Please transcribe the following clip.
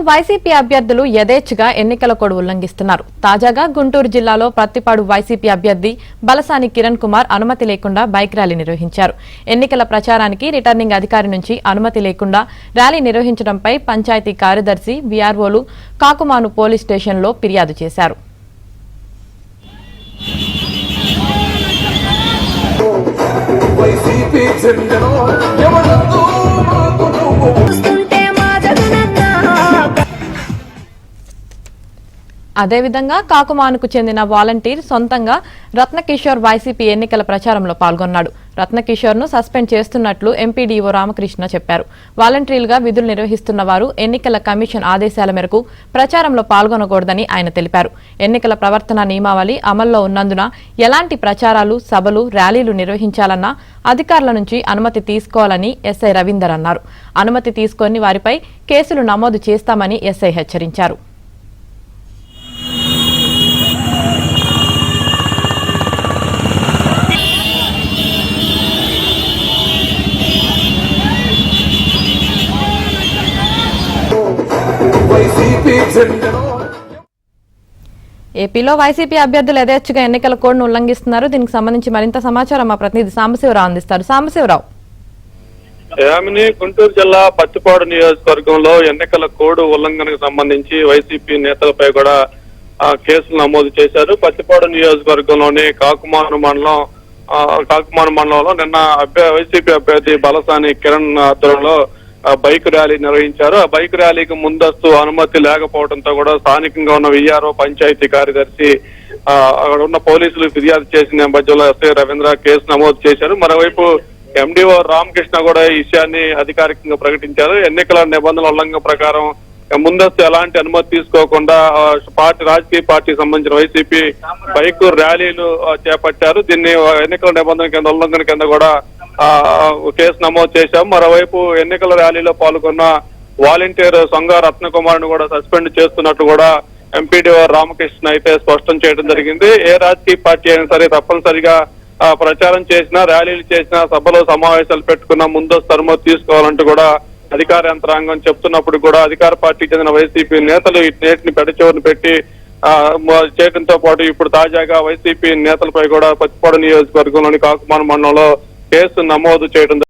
YCP అభ్యర్థులు యథేచ్ఛగా ఎన్నికల కోడ్ ఉల్లంఘిస్తున్నారు. తాజాగా గుంటూరు జిల్లాలో ప్రత్తిపాడు వైసీపీ అభ్యర్థి బలసాని కిరణ్ కుమార్ అనుమతి లేకుండా బైక్ ర్యాలీ నిర్వహించారు. ఎన్నికల ప్రచారానికి రిటర్నింగ్ అధికారి నుంచి అనుమతి లేకుండా ర్యాలీ నిర్వహించడంపై పంచాయతీ కార్యదర్శి వీఆర్ఓలు కాకుమాను పోలీస్ స్టేషన్లో ఫిర్యాదు చేశారు. అదేవిధంగా కాకుమానుకు చెందిన వాలంటీర్ సొంతంగా రత్నకిషోర్ వైసీపీ ఎన్నికల ప్రచారంలో పాల్గొన్నాడు. రత్నకిషోర్ ను సస్పెండ్ చేస్తున్నట్లు ఎంపీడీఓ రామకృష్ణ చెప్పారు. వాలంటీర్లుగా విధులు నిర్వహిస్తున్న వారు ఎన్నికల కమిషన్ ఆదేశాల మేరకు ప్రచారంలో పాల్గొనకూడదని ఆయన తెలిపారు. ఎన్నికల ప్రవర్తన నియమావళి అమల్లో ఉన్నందున ఎలాంటి ప్రచారాలు, సభలు, ర్యాలీలు నిర్వహించాలన్నా అధికారుల నుంచి అనుమతి తీసుకోవాలని ఎస్ఐ రవీందర్ అన్నారు. అనుమతి తీసుకొని వారిపై కేసులు నమోదు చేస్తామని ఎస్ఐ హెచ్చరించారు. ఏపీలో వైసీపీ అభ్యర్థులు యథేచ్ఛగా ఎన్నికల కోడ్ను ఉల్లంఘిస్తున్నారు. దీనికి సంబంధించి మరింత సమాచారం మా ప్రతినిధి సాంబశివరావు అందిస్తారు. సాంబశివరావు, గుంటూరు జిల్లా పత్తిపాడు నియోజకవర్గంలో ఎన్నికల కోడ్ ఉల్లంఘనకు సంబంధించి వైసీపీ నేతలపై కూడా కేసులు నమోదు చేశారు. పత్తిపాడు నియోజకవర్గంలోని కాకుమాను మండలంలో నిన్న వైసీపీ అభ్యర్థి బలసాని కిరణ్ ఆధ్వర్యంలో బైక్ ర్యాలీ నిర్వహించారు. ఆ బైక్ ర్యాలీకి ముందస్తు అనుమతి లేకపోవడంతో కూడా స్థానికంగా ఉన్న వీఆర్ఓ పంచాయతీ కార్యదర్శి అక్కడ ఉన్న పోలీసులు ఫిర్యాదు చేసిన నేపథ్యంలో ఎస్ఐ రవీంద్ర కేసు నమోదు చేశారు. మరోవైపు ఎండీఓ రామకృష్ణ కూడా ఈ విషయాన్ని అధికారికంగా ప్రకటించారు. ఎన్నికల నిబంధనల ఉల్లంఘన ప్రకారం ముందస్తు ఎలాంటి అనుమతి తీసుకోకుండా రాజకీయ పార్టీకి సంబంధించిన వైసీపీ బైక్ ర్యాలీలు చేపట్టారు. దీన్ని ఎన్నికల నిబంధన కింద ఉల్లంఘన కింద కూడా కేసు నమోదు చేశాం. మరోవైపు ఎన్నికల ర్యాలీలో పాల్గొన్న వాలంటీర్ సొంగ రత్నకుమార్ ను కూడా సస్పెండ్ చేస్తున్నట్లు కూడా ఎంపీడీఓ రామకృష్ణ అయితే స్పష్టం చేయడం జరిగింది. ఏ రాజకీయ పార్టీ అయినా సరే తప్పనిసరిగా ప్రచారం చేసినా, ర్యాలీలు చేసినా, సభలో సమావేశాలు పెట్టుకున్న ముందస్తు అనుమతి తీసుకోవాలంటూ కూడా అధికార యంత్రాంగం చెప్తున్నప్పుడు కూడా అధికార పార్టీకి చెందిన వైసీపీ నేతలు ఈ నేటిని పెడచెవిని పెట్టి చేయడంతో పాటు ఇప్పుడు తాజాగా వైసీపీ నేతలపై కూడా పత్తిపాడు నియోజకవర్గంలోని కాకుమాను మండలంలో కేసు నమోదు చేయడం